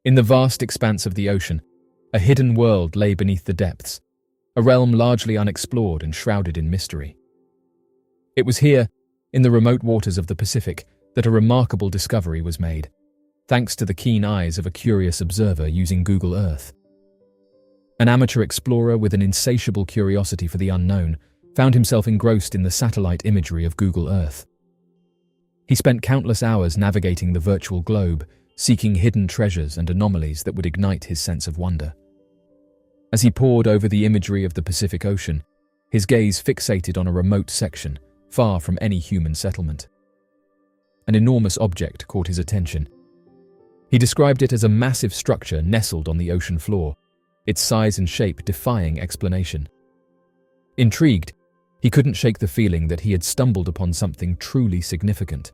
In the vast expanse of the ocean, a hidden world lay beneath the depths, a realm largely unexplored and shrouded in mystery. It was here, in the remote waters of the Pacific, that a remarkable discovery was made, thanks to the keen eyes of a curious observer using Google Earth. An amateur explorer with an insatiable curiosity for the unknown found himself engrossed in the satellite imagery of Google Earth. He spent countless hours navigating the virtual globe, seeking hidden treasures and anomalies that would ignite his sense of wonder. As he pored over the imagery of the Pacific Ocean, his gaze fixated on a remote section, far from any human settlement. An enormous object caught his attention. He described it as a massive structure nestled on the ocean floor, its size and shape defying explanation. Intrigued, he couldn't shake the feeling that he had stumbled upon something truly significant.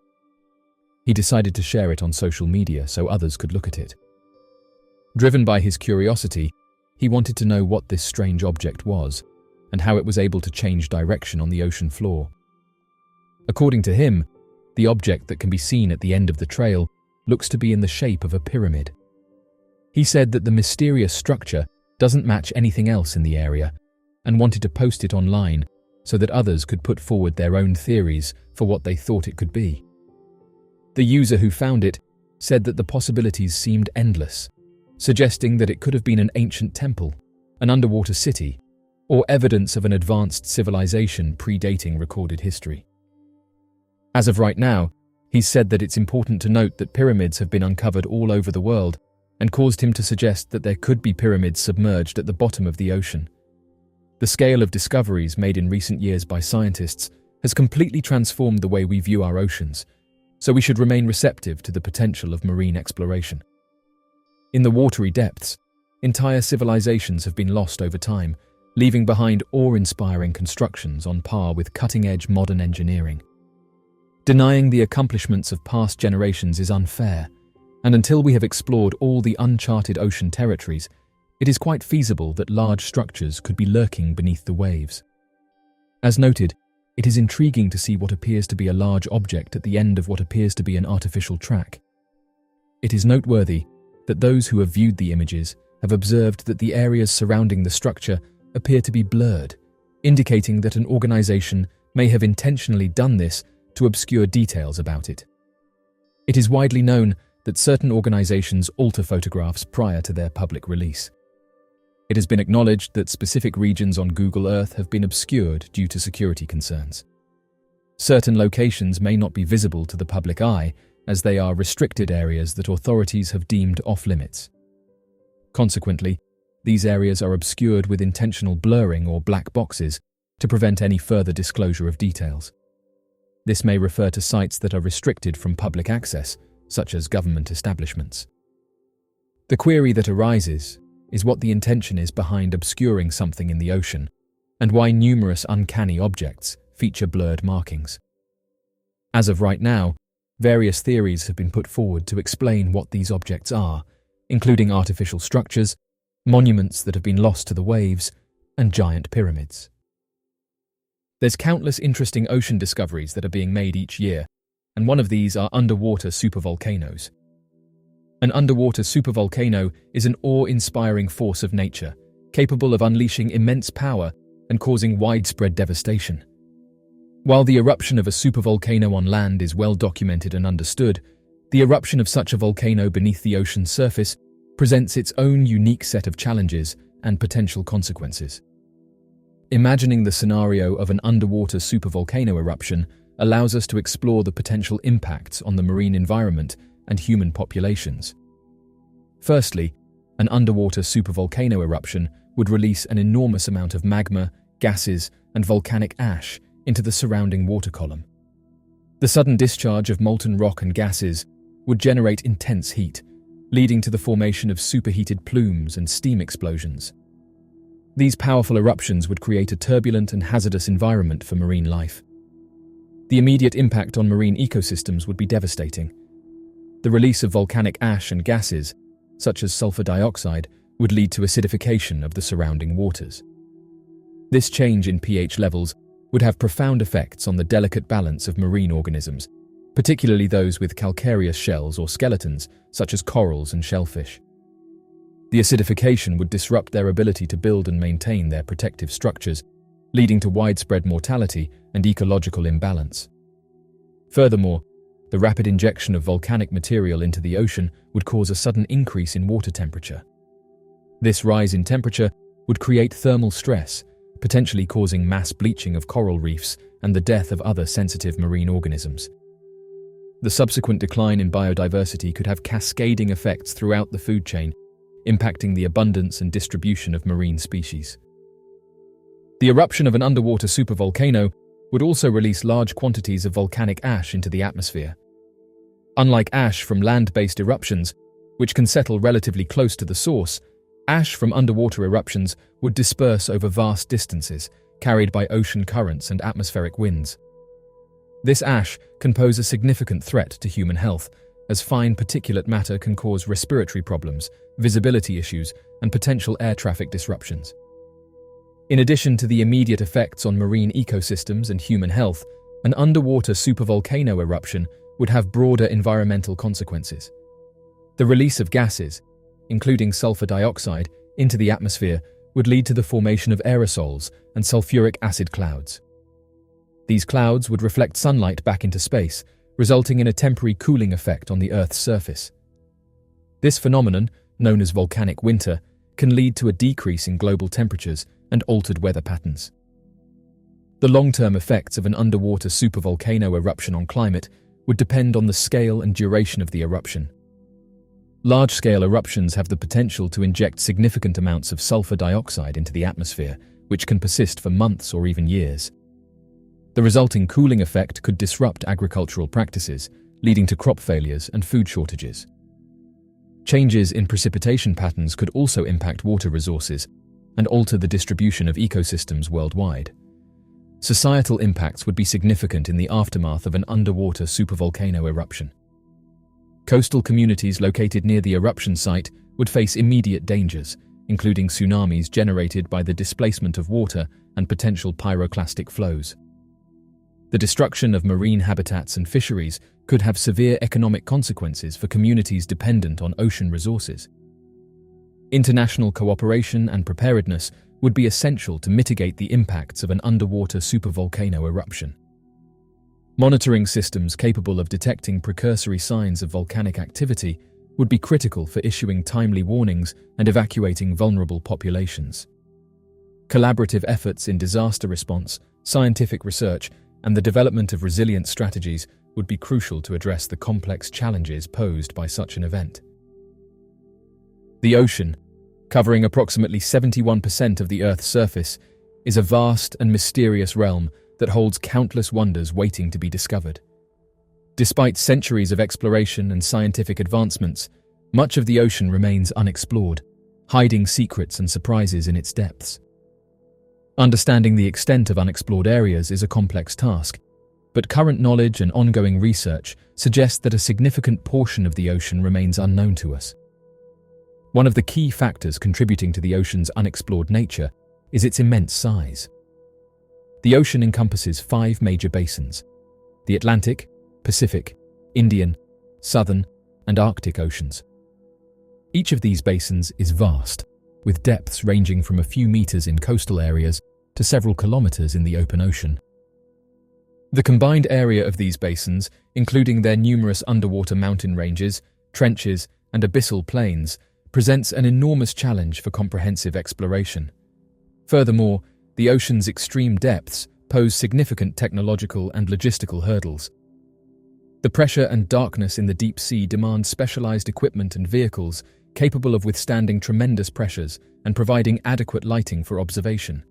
He decided to share it on social media so others could look at it. Driven by his curiosity, he wanted to know what this strange object was and how it was able to change direction on the ocean floor. According to him, the object that can be seen at the end of the trail looks to be in the shape of a pyramid. He said that the mysterious structure doesn't match anything else in the area and wanted to post it online so that others could put forward their own theories for what they thought it could be. The user who found it said that the possibilities seemed endless, suggesting that it could have been an ancient temple, an underwater city, or evidence of an advanced civilization predating recorded history. As of right now, he's said that it's important to note that pyramids have been uncovered all over the world and caused him to suggest that there could be pyramids submerged at the bottom of the ocean. The scale of discoveries made in recent years by scientists has completely transformed the way we view our oceans, so we should remain receptive to the potential of marine exploration. In the watery depths, entire civilizations have been lost over time, leaving behind awe-inspiring constructions on par with cutting-edge modern engineering. Denying the accomplishments of past generations is unfair, and until we have explored all the uncharted ocean territories, it is quite feasible that large structures could be lurking beneath the waves. As noted, it is intriguing to see what appears to be a large object at the end of what appears to be an artificial track. It is noteworthy that those who have viewed the images have observed that the areas surrounding the structure appear to be blurred, indicating that an organization may have intentionally done this to obscure details about it. It is widely known that certain organizations alter photographs prior to their public release. It has been acknowledged that specific regions on Google Earth have been obscured due to security concerns. Certain locations may not be visible to the public eye, as they are restricted areas that authorities have deemed off-limits. Consequently, these areas are obscured with intentional blurring or black boxes to prevent any further disclosure of details. This may refer to sites that are restricted from public access, such as government establishments. The query that arises is what the intention is behind obscuring something in the ocean, and why numerous uncanny objects feature blurred markings. As of right now, various theories have been put forward to explain what these objects are, including artificial structures, monuments that have been lost to the waves, and giant pyramids. There's countless interesting ocean discoveries that are being made each year, and one of these are underwater supervolcanoes. An underwater supervolcano is an awe-inspiring force of nature, capable of unleashing immense power and causing widespread devastation. While the eruption of a supervolcano on land is well documented and understood, the eruption of such a volcano beneath the ocean's surface presents its own unique set of challenges and potential consequences. Imagining the scenario of an underwater supervolcano eruption allows us to explore the potential impacts on the marine environment and human populations. Firstly, an underwater supervolcano eruption would release an enormous amount of magma, gases, and volcanic ash into the surrounding water column. The sudden discharge of molten rock and gases would generate intense heat, leading to the formation of superheated plumes and steam explosions. These powerful eruptions would create a turbulent and hazardous environment for marine life. The immediate impact on marine ecosystems would be devastating. The release of volcanic ash and gases, such as sulfur dioxide, would lead to acidification of the surrounding waters. This change in pH levels would have profound effects on the delicate balance of marine organisms, particularly those with calcareous shells or skeletons, such as corals and shellfish. The acidification would disrupt their ability to build and maintain their protective structures, leading to widespread mortality and ecological imbalance. Furthermore, the rapid injection of volcanic material into the ocean would cause a sudden increase in water temperature. This rise in temperature would create thermal stress, potentially causing mass bleaching of coral reefs and the death of other sensitive marine organisms. The subsequent decline in biodiversity could have cascading effects throughout the food chain, impacting the abundance and distribution of marine species. The eruption of an underwater supervolcano would also release large quantities of volcanic ash into the atmosphere. Unlike ash from land-based eruptions, which can settle relatively close to the source, ash from underwater eruptions would disperse over vast distances, carried by ocean currents and atmospheric winds. This ash can pose a significant threat to human health, as fine particulate matter can cause respiratory problems, visibility issues, and potential air traffic disruptions. In addition to the immediate effects on marine ecosystems and human health, an underwater supervolcano eruption would have broader environmental consequences. The release of gases, including sulfur dioxide, into the atmosphere would lead to the formation of aerosols and sulfuric acid clouds. These clouds would reflect sunlight back into space, resulting in a temporary cooling effect on the Earth's surface. This phenomenon, known as volcanic winter, can lead to a decrease in global temperatures and altered weather patterns. The long-term effects of an underwater supervolcano eruption on climate would depend on the scale and duration of the eruption. Large-scale eruptions have the potential to inject significant amounts of sulfur dioxide into the atmosphere, which can persist for months or even years. The resulting cooling effect could disrupt agricultural practices, leading to crop failures and food shortages. Changes in precipitation patterns could also impact water resources and alter the distribution of ecosystems worldwide. Societal impacts would be significant in the aftermath of an underwater supervolcano eruption. Coastal communities located near the eruption site would face immediate dangers, including tsunamis generated by the displacement of water and potential pyroclastic flows. The destruction of marine habitats and fisheries could have severe economic consequences for communities dependent on ocean resources. International cooperation and preparedness would be essential to mitigate the impacts of an underwater supervolcano eruption. Monitoring systems capable of detecting precursory signs of volcanic activity would be critical for issuing timely warnings and evacuating vulnerable populations. Collaborative efforts in disaster response, scientific research, and the development of resilient strategies would be crucial to address the complex challenges posed by such an event. The ocean, covering approximately 71% of the Earth's surface, is a vast and mysterious realm that holds countless wonders waiting to be discovered. Despite centuries of exploration and scientific advancements, much of the ocean remains unexplored, hiding secrets and surprises in its depths. Understanding the extent of unexplored areas is a complex task, but current knowledge and ongoing research suggest that a significant portion of the ocean remains unknown to us. One of the key factors contributing to the ocean's unexplored nature is its immense size. The ocean encompasses 5 major basins: the Atlantic, Pacific, Indian, Southern, and Arctic Oceans. Each of these basins is vast, with depths ranging from a few meters in coastal areas to several kilometers in the open ocean. The combined area of these basins, including their numerous underwater mountain ranges, trenches, and abyssal plains, presents an enormous challenge for comprehensive exploration. Furthermore, the ocean's extreme depths pose significant technological and logistical hurdles. The pressure and darkness in the deep sea demand specialized equipment and vehicles capable of withstanding tremendous pressures and providing adequate lighting for observation.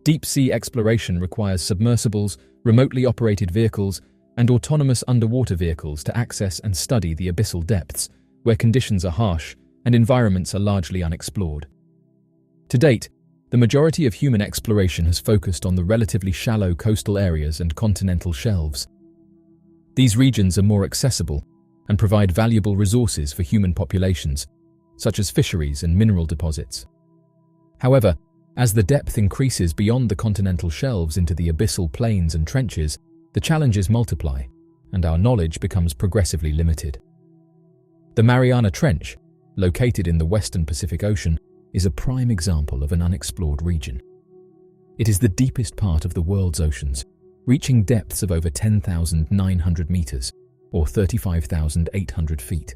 Deep-sea exploration requires submersibles, remotely operated vehicles, and autonomous underwater vehicles to access and study the abyssal depths, where conditions are harsh and environments are largely unexplored. To date, the majority of human exploration has focused on the relatively shallow coastal areas and continental shelves. These regions are more accessible and provide valuable resources for human populations, such as fisheries and mineral deposits. However, as the depth increases beyond the continental shelves into the abyssal plains and trenches, the challenges multiply, and our knowledge becomes progressively limited. The Mariana Trench, located in the western Pacific Ocean, is a prime example of an unexplored region. It is the deepest part of the world's oceans, reaching depths of over 10,900 meters, or 35,800 feet.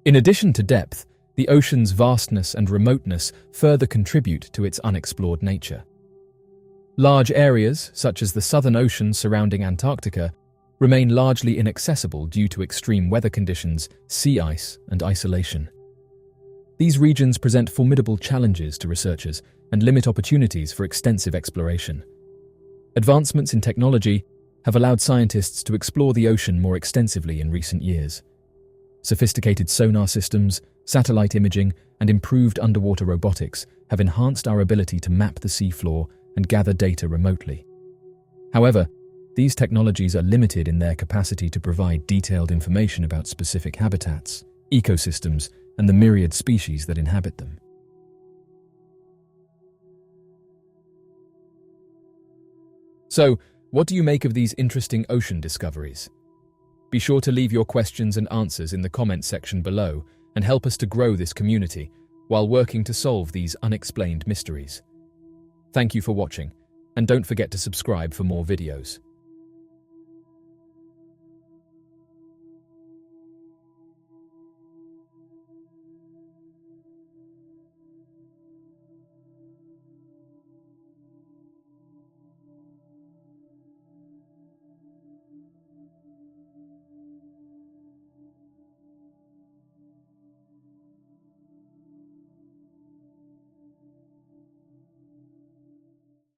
In addition to depth, the ocean's vastness and remoteness further contribute to its unexplored nature. Large areas, such as the Southern Ocean surrounding Antarctica, remain largely inaccessible due to extreme weather conditions, sea ice, and isolation. These regions present formidable challenges to researchers and limit opportunities for extensive exploration. Advancements in technology have allowed scientists to explore the ocean more extensively in recent years. Sophisticated sonar systems, satellite imaging, and improved underwater robotics have enhanced our ability to map the seafloor and gather data remotely. However, these technologies are limited in their capacity to provide detailed information about specific habitats, ecosystems, and the myriad species that inhabit them. So, what do you make of these interesting ocean discoveries? Be sure to leave your questions and answers in the comments section below and help us to grow this community while working to solve these unexplained mysteries. Thank you for watching, and don't forget to subscribe for more videos.